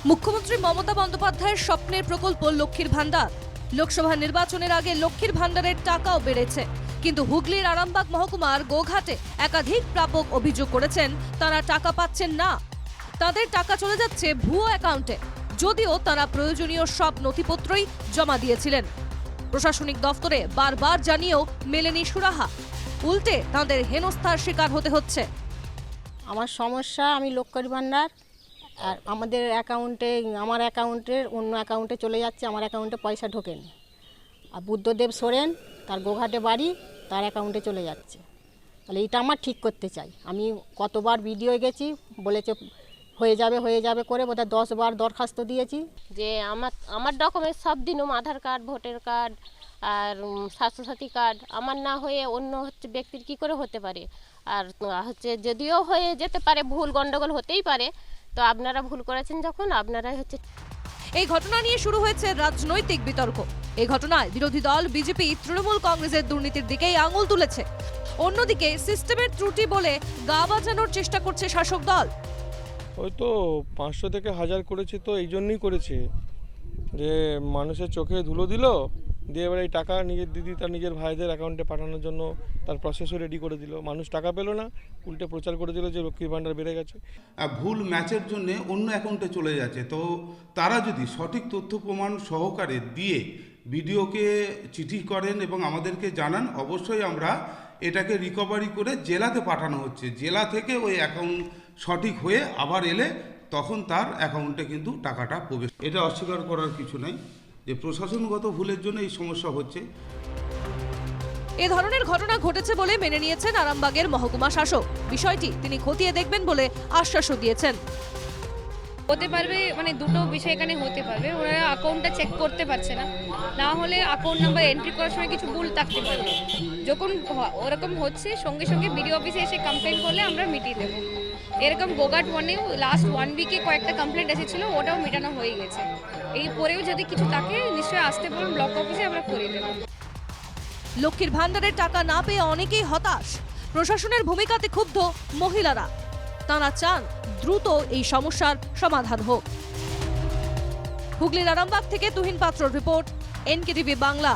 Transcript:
মুখ্যমন্ত্রী মমতা বন্দ্যোপাধ্যায়ের স্বপ্নের প্রকল্প লক্ষ্মীর ভান্ডার। লোকসভা নির্বাচনের আগে লক্ষ্মীর ভান্ডারের টাকাও বেড়েছে, কিন্তু হুগলির আরামবাগ মহকুমার গোঘাটে একাধিক প্রাপক অভিযোগ করেছেন তারা টাকা পাচ্ছেন না। তাদের টাকা চলে যাচ্ছে ভুয়ো অ্যাকাউন্টে, যদিও তারা প্রয়োজনীয় সব নথিপত্রই জমা দিয়েছিলেন। প্রশাসনিক দফতরে বারবার জানিয়েও মেলেনি সুরাহা, উল্টে তাদের হেনস্থার শিকার হতে হচ্ছে। আমার সমস্যা, আমি লক্ষ্মীর ভান্ডার আর আমাদের অ্যাকাউন্টে, আমার অ্যাকাউন্টের অন্য অ্যাকাউন্টে চলে যাচ্ছে, আমার অ্যাকাউন্টে পয়সা ঢোকেনি। আর বুদ্ধদেব সোরেন, তার গোঘাটে বাড়ি, তার অ্যাকাউন্টে চলে যাচ্ছে। তাহলে এটা আমার ঠিক করতে চাই। আমি কতবার ভিডিও গেছি, বলেছে হয়ে যাবে করে বোধহয় 10 বার দরখাস্ত দিয়েছি। যে আমার ডকুমেন্টস সব দিনও আধার কার্ড, ভোটার কার্ড আর স্বাস্থ্যসাথী কার্ড আমার না হয়ে অন্য ব্যক্তির কি করে হতে পারে? আর যদিও হয়ে যেতে পারে, ভুল গন্ডগোল হতেই পারে, তো আপনারা ভুল করেছেন যখন, আপনারাই এই ঘটনা নিয়ে শুরু হয়েছে রাজনৈতিক বিতর্ক। এই ঘটনায় বিরোধী দল বিজেপি তৃণমূল কংগ্রেসের দুর্নীতির দিকেই আঙুল তুলেছে। অন্যদিকে সিস্টেমের ত্রুটি বলে গা বাঁচানোর চেষ্টা করছে শাসক দল। হয়তো 500 থেকে 1000 করেছে, তো এই জন্যই করেছে যে মানুষের চোখে ধুলো দিল, দিয়ে এবার এই টাকা নিজের দিদি তার নিজের ভাইদের অ্যাকাউন্টে পাঠানোর জন্য তার প্রসেসও রেডি করে দিল। মানুষ টাকা পেল না, উল্টে প্রচার করে দিল যে লক্ষ্মীর ভান্ডার বেড়ে গেছে। ভুল ম্যাচের জন্য অন্য অ্যাকাউন্টে চলে যাচ্ছে। তো তারা যদি সঠিক তথ্য প্রমাণ সহকারে দিয়ে ভিডিওকে চিঠি করেন এবং আমাদেরকে জানান, অবশ্যই আমরা এটাকে রিকভারি করে জেলাতে পাঠানো হচ্ছে। জেলা থেকে ওই অ্যাকাউন্ট সঠিক হয়ে আবার এলে তখন তার অ্যাকাউন্টে কিন্তু টাকাটা প্রবেশ। এটা অস্বীকার করার কিছু নাই যে প্রশাসনগত ভুলের জন্য এই সমস্যা হচ্ছে। এ ধরনের ঘটনা ঘটেছে বলে মেনে নিয়েছেন আরামবাগের মহকুমা শাসক। বিষয়টি তিনি খতিয়ে দেখবেন বলে আশ্বাসও দিয়েছেন। হতে পারবে, মানে দুটো বিষয় এখানে হতে পারবে। ওরা অ্যাকাউন্টটা চেক করতে পারছে না, না হলে অ্যাকাউন্ট নাম্বার এন্ট্রি করার সময় কিছু ভুল থাকতে পারে। যখন ওরকম হচ্ছে, সঙ্গে সঙ্গে বিডিও অফিসে এসে কমপ্লেন করলে আমরা মিটিয়ে দেবো। এরকম গোঘাট ওয়ানেও লাস্ট 1 উইকে কয়েকটা কমপ্লেন্ট এসেছিলো, ওটাও মেটানো হয়ে গেছে। এই পরেও যদি কিছু থাকে নিশ্চয়ই আসতে পারুন ব্লক অফিসে, আমরা করে দেবো। লক্ষ্মীর ভান্ডারের টাকা না পেয়ে অনেকেই হতাশ। প্রশাসনের ভূমিকাতে ক্ষুব্ধ মহিলারা। তাঁরা চান দ্রুত এই সমস্যার সমাধান হোক। হুগলির আরামবাগ থেকে তুহিন পাত্রর রিপোর্ট, NKTV বাংলা।